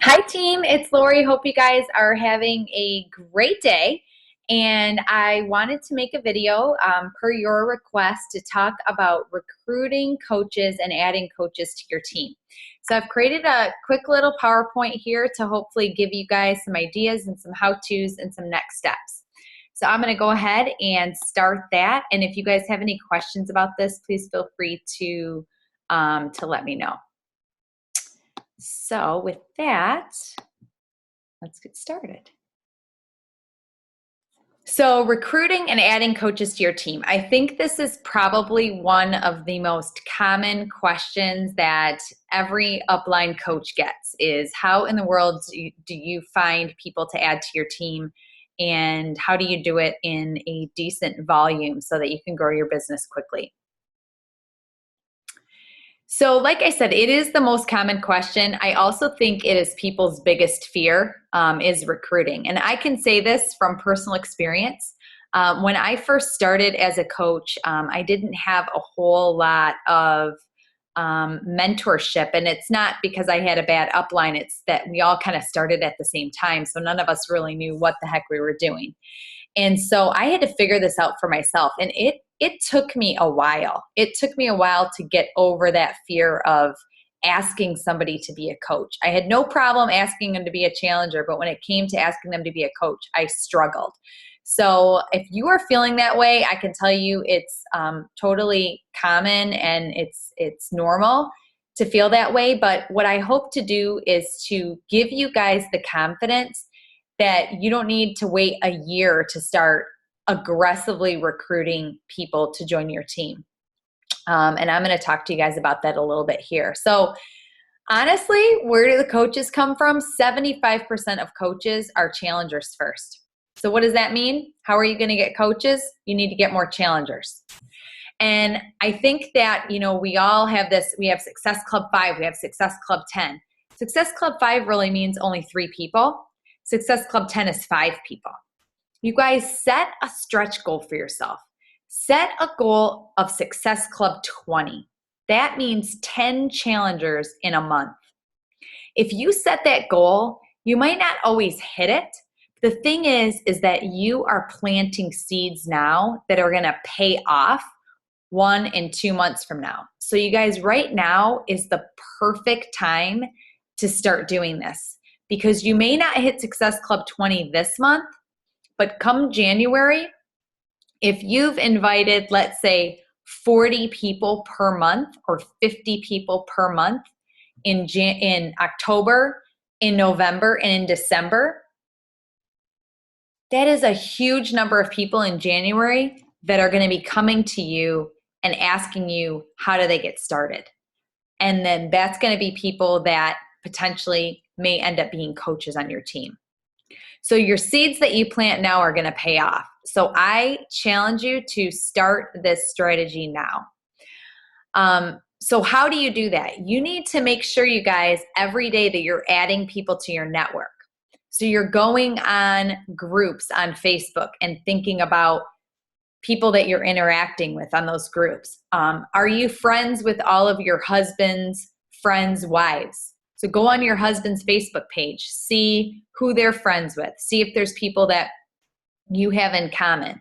Hi, team. It's Lori. Hope you guys are having a great day. And I wanted to make a video per your request to talk about recruiting coaches and adding coaches to your team. So I've created a quick little PowerPoint here to hopefully give you guys some ideas and some how-tos and some next steps. So I'm going to go ahead and start that. And if you guys have any questions about this, please feel free to let me know. So with that, let's get started. So recruiting and adding coaches to your team. I think this is probably one of the most common questions that every upline coach gets is how in the world do you find people to add to your team, and how do you do it in a decent volume so that you can grow your business quickly? So, like I said, it is the most common question. I also think it is people's biggest fear is recruiting. And I can say this from personal experience. When I first started as a coach, I didn't have a whole lot of mentorship. And it's not because I had a bad upline, it's that we all kind of started at the same time. So none of us really knew what the heck we were doing. And so I had to figure this out for myself. And it took me a while. It took me a while to get over that fear of asking somebody to be a coach. I had no problem asking them to be a challenger, but when it came to asking them to be a coach, I struggled. So if you are feeling that way, I can tell you it's totally common and it's normal to feel that way. But what I hope to do is to give you guys the confidence that you don't need to wait a year to start aggressively recruiting people to join your team. And I'm going to talk to you guys about that a little bit here. So honestly, where do the coaches come from? 75% of coaches are challengers first. So what does that mean? How are you going to get coaches? You need to get more challengers. And I think that, we all have this, we have Success Club 5, we have Success Club 10. Success Club 5 really means only 3 people. Success Club 10 is 5 people. You guys set a stretch goal for yourself. Set a goal of Success Club 20. That means 10 challengers in a month. If you set that goal, you might not always hit it. The thing is that you are planting seeds now that are going to pay off 1 and 2 months from now. So you guys, right now is the perfect time to start doing this, because you may not hit Success Club 20 this month, but come January, if you've invited, let's say, 40 people per month or 50 people per month in October, in November, and in December, that is a huge number of people in January that are going to be coming to you and asking you, how do they get started? And then that's going to be people that potentially may end up being coaches on your team. So your seeds that you plant now are going to pay off. So I challenge you to start this strategy now. So how do you do that? You need to make sure, you guys, every day that you're adding people to your network. So you're going on groups on Facebook and thinking about people that you're interacting with on those groups. Are you friends with all of your husband's friends' wives? So go on your husband's Facebook page, see who they're friends with, see if there's people that you have in common.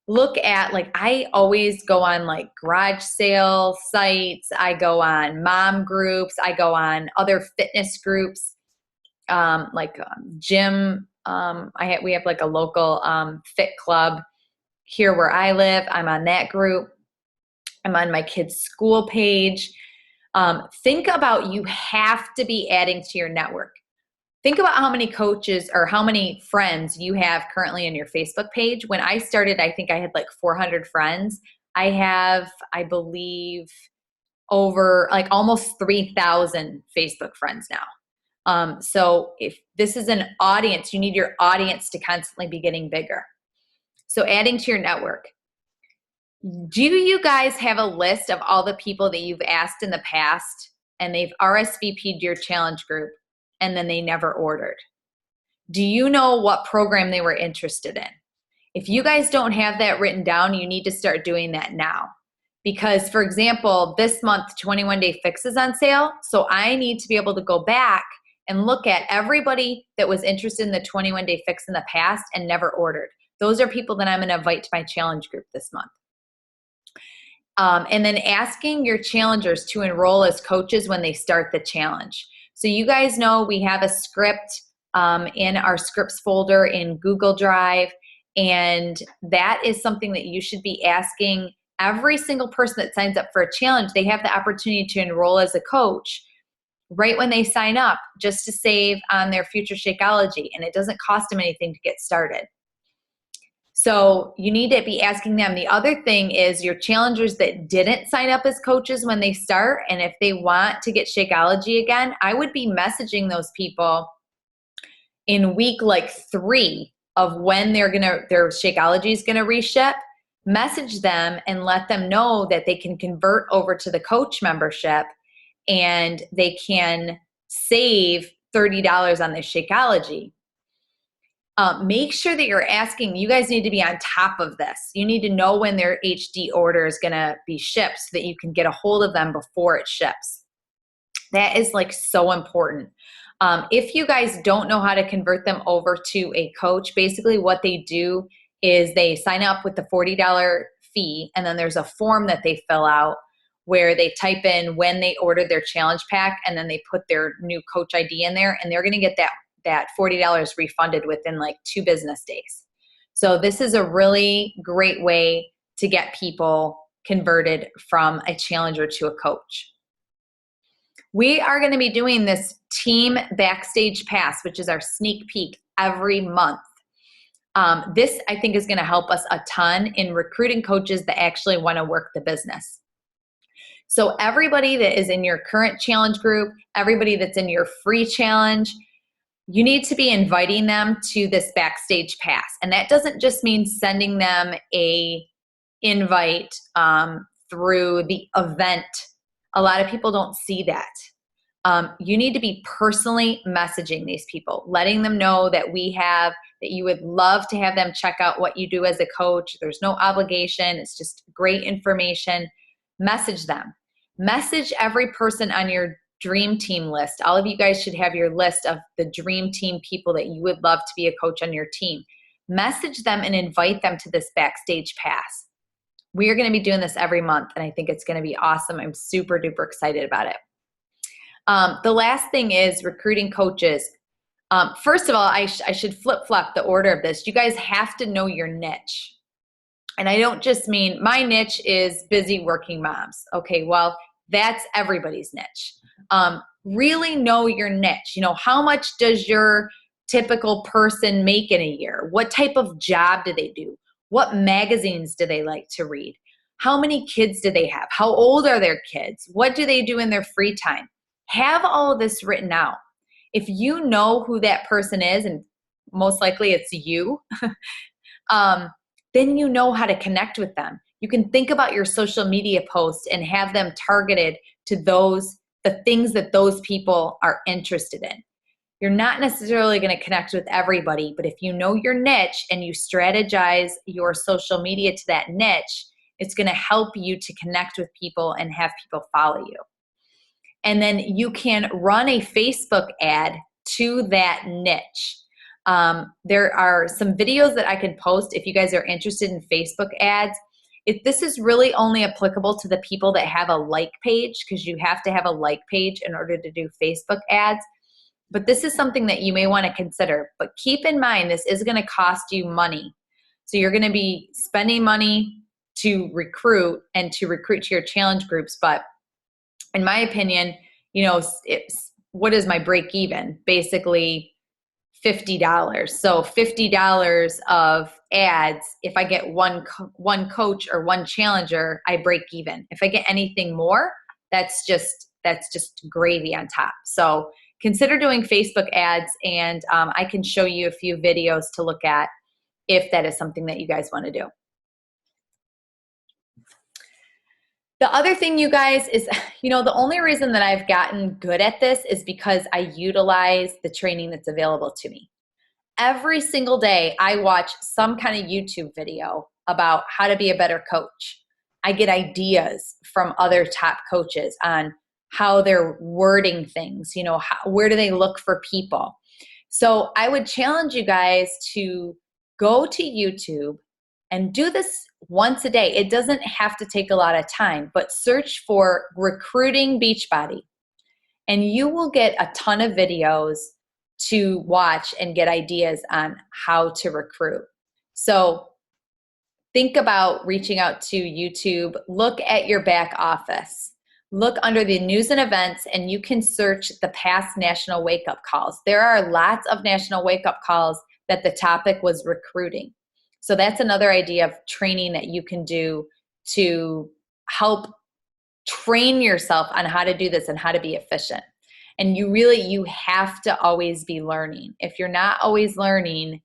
Look at, I always go on garage sale sites, I go on mom groups, I go on other fitness groups, gym. We have a local fit club here where I live. I'm on that group. I'm on my kids' school page. Think about, you have to be adding to your network. Think about how many coaches or how many friends you have currently in your Facebook page. When I started, I think I had 400 friends. I have, I believe, over almost 3,000 Facebook friends now. So if this is an audience, you need your audience to constantly be getting bigger. So adding to your network. Do you guys have a list of all the people that you've asked in the past and they've RSVP'd your challenge group and then they never ordered? Do you know what program they were interested in? If you guys don't have that written down, you need to start doing that now. Because, for example, this month, 21 Day Fix is on sale. So I need to be able to go back and look at everybody that was interested in the 21-day fix in the past and never ordered. Those are people that I'm going to invite to my challenge group this month. And then asking your challengers to enroll as coaches when they start the challenge. So you guys know we have a script in our scripts folder in Google Drive, and that is something that you should be asking every single person that signs up for a challenge. They have the opportunity to enroll as a coach right when they sign up, just to save on their future Shakeology, and it doesn't cost them anything to get started. So you need to be asking them. The other thing is your challengers that didn't sign up as coaches when they start, and if they want to get Shakeology again, I would be messaging those people in week like 3 of when their Shakeology is gonna reship. Message them and let them know that they can convert over to the coach membership and they can save $30 on their Shakeology. Make sure that you're asking. You guys need to be on top of this. You need to know when their HD order is going to be shipped so that you can get a hold of them before it ships. That is like so important. If you guys don't know how to convert them over to a coach, basically what they do is they sign up with the $40 fee, and then there's a form that they fill out where they type in when they ordered their challenge pack, and then they put their new coach ID in there, and they're going to get that $40 refunded within like 2 business days. So this is a really great way to get people converted from a challenger to a coach. We are going to be doing this team backstage pass, which is our sneak peek, every month. This I think is going to help us a ton in recruiting coaches that actually want to work the business. So everybody that is in your current challenge group, everybody that's in your free challenge, you need to be inviting them to this backstage pass. And that doesn't just mean sending them a invite through the event. A lot of people don't see that. You need to be personally messaging these people, letting them know that that you would love to have them check out what you do as a coach. There's no obligation. It's just great information. Message them. Message every person on your dream team list. All of you guys should have your list of the dream team people that you would love to be a coach on your team. Message them and invite them to this backstage pass. We are going to be doing this every month, and I think it's going to be awesome. I'm super duper excited about it. The last thing is recruiting coaches. First of all, I should flip-flop the order of this. You guys have to know your niche. And I don't just mean my niche is busy working moms. Okay, well, that's everybody's niche. Really know your niche. You know, how much does your typical person make in a year? What type of job do they do? What magazines do they like to read? How many kids do they have? How old are their kids? What do they do in their free time? Have all of this written out. If you know who that person is, and most likely it's you, then you know how to connect with them. You can think about your social media posts and have them targeted to the things that those people are interested in. You're not necessarily going to connect with everybody, but if you know your niche and you strategize your social media to that niche, it's going to help you to connect with people and have people follow you. And then you can run a Facebook ad to that niche. There are some videos that I can post if you guys are interested in Facebook ads. This is really only applicable to the people that have a like page, because you have to have a like page in order to do Facebook ads. But this is something that you may want to consider. But keep in mind, this is going to cost you money. So you're going to be spending money to recruit and to recruit to your challenge groups. But in my opinion, you know, what is my break even? Basically $50. So $50 of ads, if I get one coach or one challenger, I break even. If I get anything more, that's just gravy on top. So consider doing Facebook ads, and I can show you a few videos to look at if that is something that you guys want to do. The other thing, you guys, is, you know, the only reason that I've gotten good at this is because I utilize the training that's available to me. Every single day, I watch some kind of YouTube video about how to be a better coach. I get ideas from other top coaches on how they're wording things, where do they look for people. So I would challenge you guys to go to YouTube and do this once a day. It doesn't have to take a lot of time, but search for recruiting Beachbody and you will get a ton of videos to watch and get ideas on how to recruit. So think about reaching out to YouTube. Look at your back office. Look under the news and events, and you can search the past national wake-up calls. There are lots of national wake-up calls that the topic was recruiting. So that's another idea of training that you can do to help train yourself on how to do this and how to be efficient. And you have to always be learning. If you're not always learning,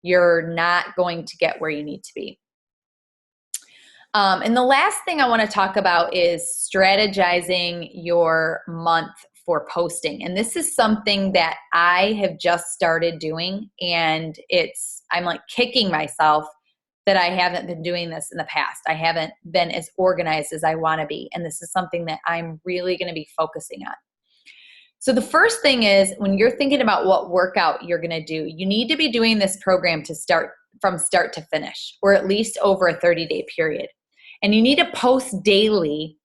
you're not going to get where you need to be. And the last thing I want to talk about is strategizing your month for posting. And this is something that I have just started doing, and I'm like kicking myself that I haven't been doing this in the past. I haven't been as organized as I want to be. And this is something that I'm really going to be focusing on. So the first thing is, when you're thinking about what workout you're going to do, you need to be doing this program from start to finish, or at least over a 30-day period. And you need to post daily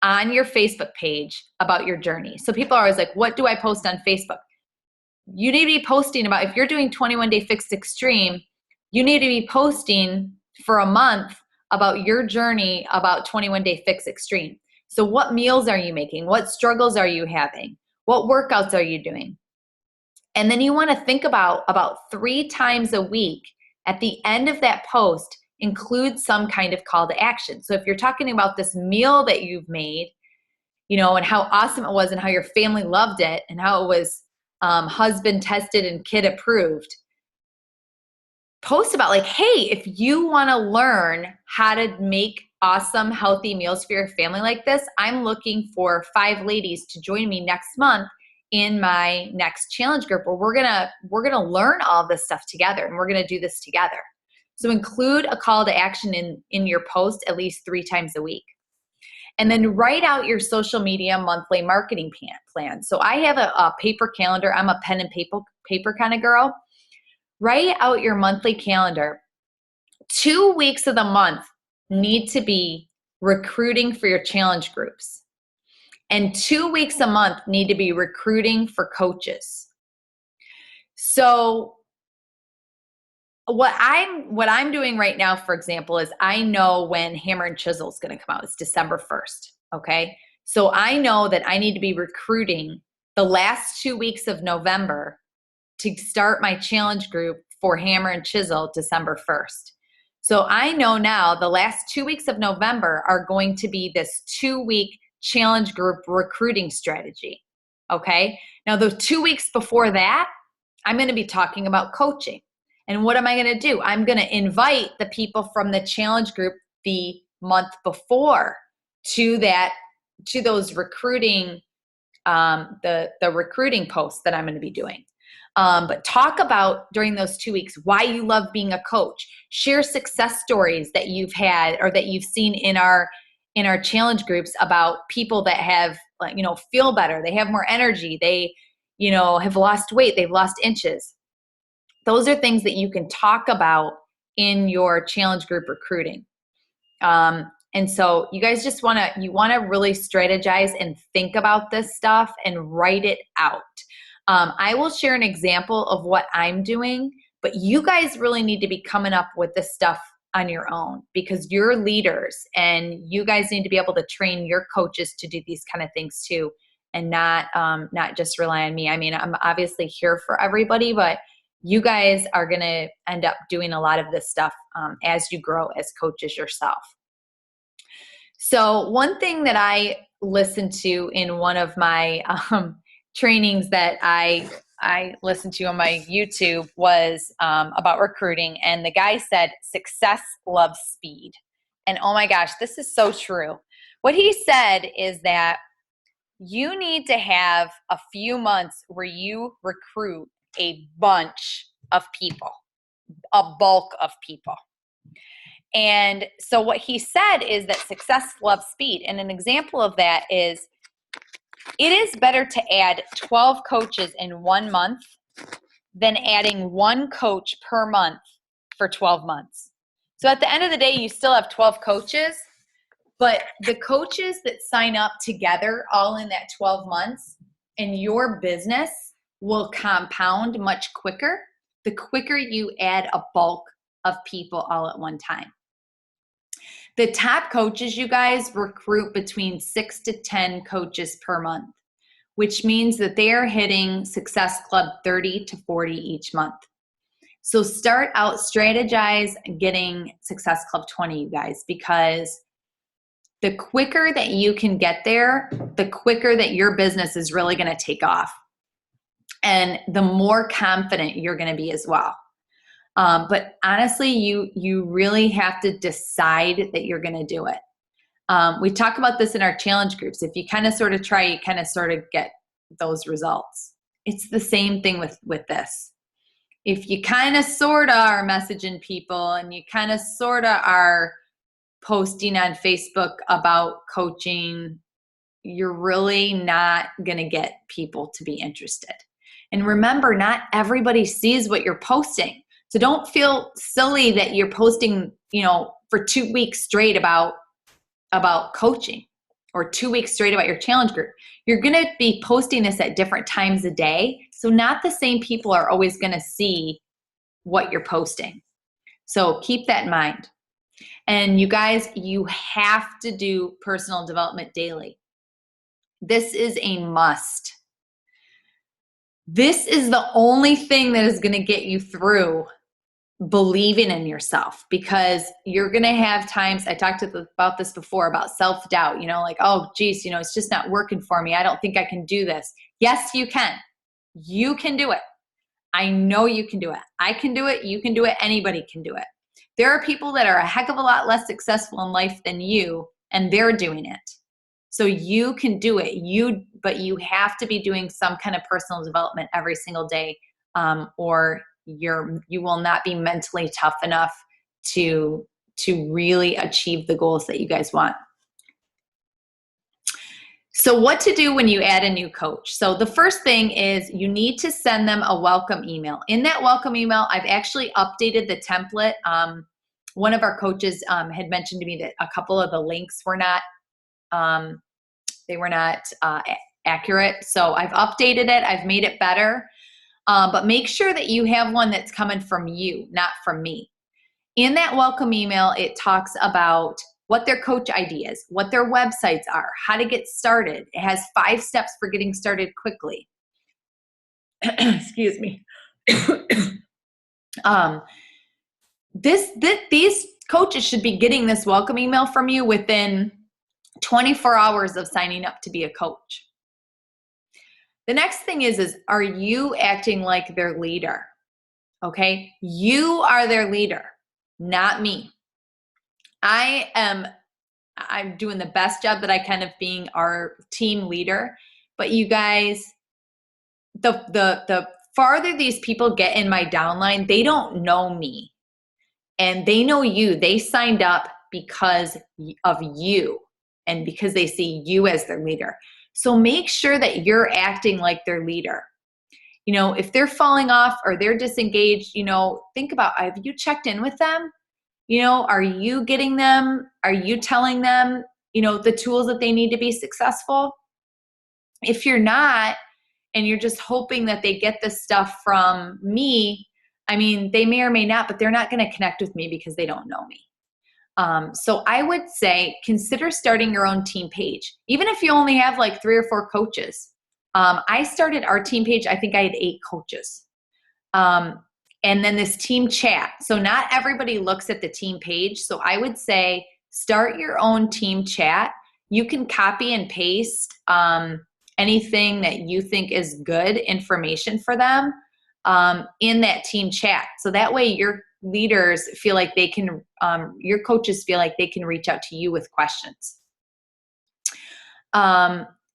on your Facebook page about your journey. So people are always like, what do I post on Facebook? You need to be posting about, if you're doing 21 Day Fix Extreme, you need to be posting for a month about your journey about 21 Day Fix Extreme. So what meals are you making? What struggles are you having? What workouts are you doing? And then you want to think about 3 times a week at the end of that post, include some kind of call to action. So if you're talking about this meal that you've made, and how awesome it was and how your family loved it and how it was husband tested and kid approved, post about like, hey, if you want to learn how to make awesome, healthy meals for your family like this, I'm looking for 5 ladies to join me next month in my next challenge group where we're gonna learn all this stuff together and we're gonna do this together. So include a call to action in your post at least 3 times a week. And then write out your social media monthly marketing plan. So I have a paper calendar. I'm a pen and paper kind of girl. Write out your monthly calendar. 2 weeks of the month need to be recruiting for your challenge groups. And 2 weeks a month need to be recruiting for coaches. So what I'm doing right now, for example, is I know when Hammer and Chisel is going to come out. It's December 1st. Okay. So I know that I need to be recruiting the last 2 weeks of November to start my challenge group for Hammer and Chisel December 1st. So I know now the last 2 weeks of November are going to be this 2-week challenge group recruiting strategy. Okay. Now the 2 weeks before that, I'm going to be talking about coaching. And what am I going to do? I'm going to invite the people from the challenge group the month before to those recruiting, the recruiting posts that I'm going to be doing. But talk about during those 2 weeks why you love being a coach. Share success stories that you've had or that you've seen in our challenge groups about people that have, feel better. They have more energy. They, have lost weight. They've lost inches. Those are things that you can talk about in your challenge group recruiting. And so you guys just want to really strategize and think about this stuff and write it out. I will share an example of what I'm doing, but you guys really need to be coming up with this stuff on your own because you're leaders and you guys need to be able to train your coaches to do these kind of things too, and not just rely on me. I mean, I'm obviously here for everybody, but you guys are going to end up doing a lot of this stuff as you grow as coaches yourself. So one thing that I listened to in one of my trainings that I listened to on my YouTube was about recruiting. And the guy said, success loves speed. And oh my gosh, this is so true. What he said is that you need to have a few months where you recruit a bunch of people, a bulk of people. And so what he said is that success loves speed. And an example of that is It is better to add 12 coaches in 1 month than adding 1 coach per month for 12 months. So at the end of the day, you still have 12 coaches, but the coaches that sign up together all in that 12 months and your business will compound much quicker the quicker you add a bulk of people all at one time. The top coaches, you guys, recruit between 6 to 10 coaches per month, which means that they are hitting Success Club 30 to 40 each month. So start out, strategize getting Success Club 20, you guys, because the quicker that you can get there, the quicker that your business is really going to take off. And the more confident you're going to be as well. But honestly, you really have to decide that you're going to do it. We talk about this in our challenge groups. If you kind of sort of try, you kind of sort of get those results. It's the same thing with this. If you kind of sort of are messaging people and you kind of sort of are posting on Facebook about coaching, you're really not going to get people to be interested. And remember, not everybody sees what you're posting. So don't feel silly that you're posting, for 2 weeks straight about coaching or 2 weeks straight about your challenge group. You're going to be posting this at different times a day. So not the same people are always going to see what you're posting. So keep that in mind. And you guys, you have to do personal development daily. This is a must. This is the only thing that is going to get you through believing in yourself, because you're going to have times, I talked about this before, about self-doubt, like, oh, geez, it's just not working for me. I don't think I can do this. Yes, you can. You can do it. I know you can do it. I can do it. You can do it. Anybody can do it. There are people that are a heck of a lot less successful in life than you, and they're doing it. So you can do it. But you have to be doing some kind of personal development every single day, or you will not be mentally tough enough to really achieve the goals that you guys want. So what to do when you add a new coach? So the first thing is you need to send them a welcome email. In that welcome email, I've actually updated the template. One of our coaches had mentioned to me that a couple of the links were not accurate. So I've updated it. I've made it better. But make sure that you have one that's coming from you, not from me. In that welcome email, it talks about what their coach ID is, what their websites are, how to get started. It has 5 steps for getting started quickly. Excuse me. These coaches should be getting this welcome email from you within 24 hours of signing up to be a coach. The next thing is are you acting like their leader? Okay? You are their leader, not me. I'm doing the best job that I can of being our team leader, but you guys, the farther these people get in my downline, they don't know me and they know you. They signed up because of you and because they see you as their leader. So make sure that you're acting like their leader. If they're falling off or they're disengaged, think about, have you checked in with them? Are you getting them? Are you telling them, the tools that they need to be successful? If you're not, and you're just hoping that they get this stuff from me, they may or may not, but they're not going to connect with me because they don't know me. So I would say consider starting your own team page. Even if you only have like 3 or 4 coaches. I started our team page, I think I had 8 coaches. And then this team chat. So not everybody looks at the team page. So I would say start your own team chat. You can copy and paste anything that you think is good information for them in that team chat. So that way your leaders feel like they can, your coaches feel like they can reach out to you with questions.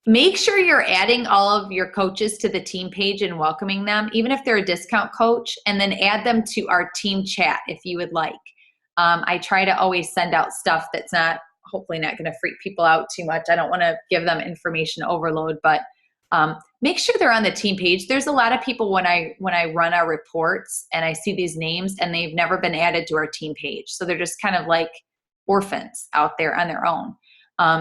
Make sure you're adding all of your coaches to the team page and welcoming them, even if they're a discount coach, and then add them to our team chat if you would like. I try to always send out stuff that's not hopefully not going to freak people out too much. I don't want to give them information overload, but make sure they're on the team page. There's a lot of people when I run our reports and I see these names and they've never been added to our team page. So they're just kind of like orphans out there on their own.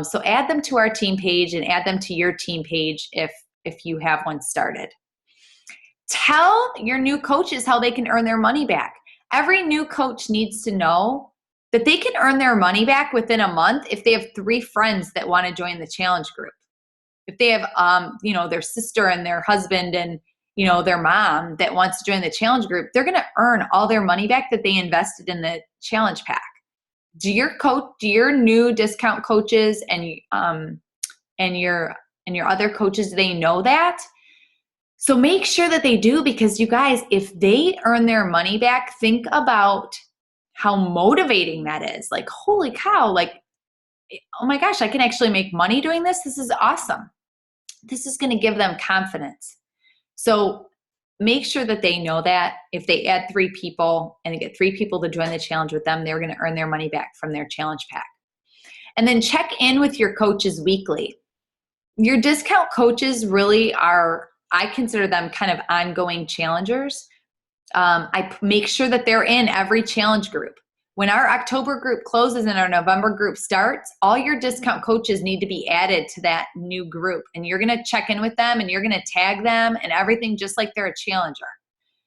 So add them to our team page and add them to your team page if you have one started. Tell your new coaches how they can earn their money back. Every new coach needs to know that they can earn their money back within a month if they have 3 friends that want to join the challenge group. If they have, their sister and their husband and, their mom that wants to join the challenge group, they're going to earn all their money back that they invested in the challenge pack. Do your new discount coaches and your other coaches, do they know that? So make sure that they do, because you guys, if they earn their money back, think about how motivating that is. Like, holy cow, like, oh my gosh, I can actually make money doing this. This is awesome. This is going to give them confidence. So make sure that they know that if they add 3 people and they get 3 people to join the challenge with them, they're going to earn their money back from their challenge pack. And then check in with your coaches weekly. Your discount coaches really are, I consider them kind of ongoing challengers. I make sure that they're in every challenge group. When our October group closes and our November group starts, all your discount coaches need to be added to that new group. And you're going to check in with them and you're going to tag them and everything just like they're a challenger.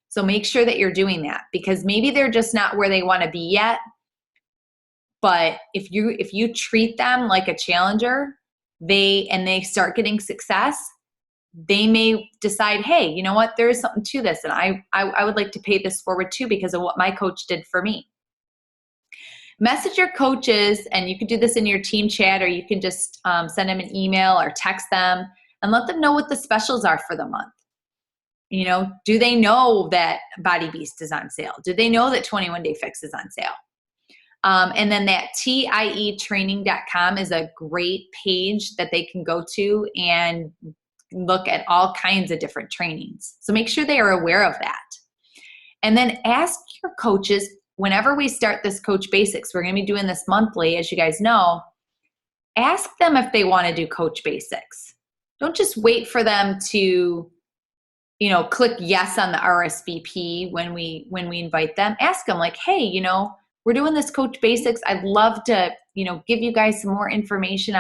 So make sure that you're doing that, because maybe they're just not where they want to be yet. But if you treat them like a challenger, they start getting success, they may decide, hey, you know what, there is something to this. And I would like to pay this forward too because of what my coach did for me. Message your coaches, and you can do this in your team chat, or you can just send them an email or text them and let them know what the specials are for the month. Do they know that Body Beast is on sale? Do they know that 21 Day Fix is on sale? And then that tietraining.com is a great page that they can go to and look at all kinds of different trainings. So make sure they are aware of that. And then ask your coaches, whenever we start this Coach Basics, we're going to be doing this monthly, as you guys know, ask them if they want to do Coach Basics. Don't just wait for them to, click yes on the RSVP when we invite them. Ask them like, hey, we're doing this Coach Basics. I'd love to, give you guys some more information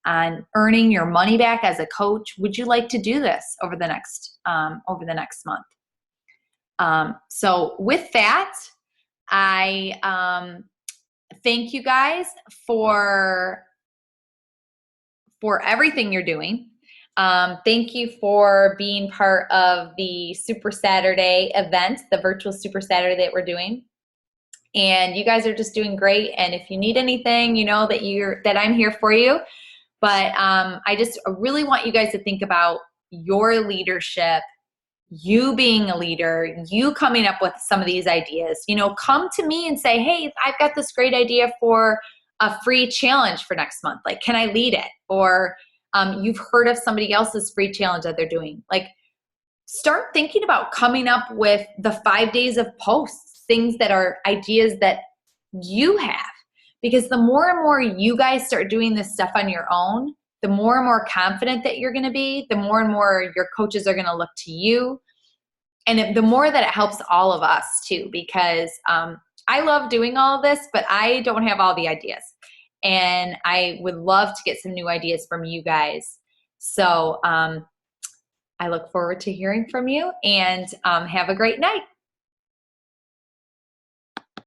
on earning your money back as a coach. Would you like to do this over the next month? So with that, I thank you guys for everything you're doing. Thank you for being part of the Super Saturday event, the virtual Super Saturday that we're doing. And you guys are just doing great. And if you need anything, that I'm here for you. But I just really want you guys to think about your leadership, you being a leader, you coming up with some of these ideas. Come to me and say, hey, I've got this great idea for a free challenge for next month. Like, can I lead it? Or you've heard of somebody else's free challenge that they're doing. Like, start thinking about coming up with the 5 days of posts, things that are ideas that you have. Because the more and more you guys start doing this stuff on your own, the more and more confident that you're going to be, the more and more your coaches are going to look to you. And the more that it helps all of us too, because I love doing all of this, but I don't have all the ideas. And I would love to get some new ideas from you guys. So I look forward to hearing from you, and have a great night.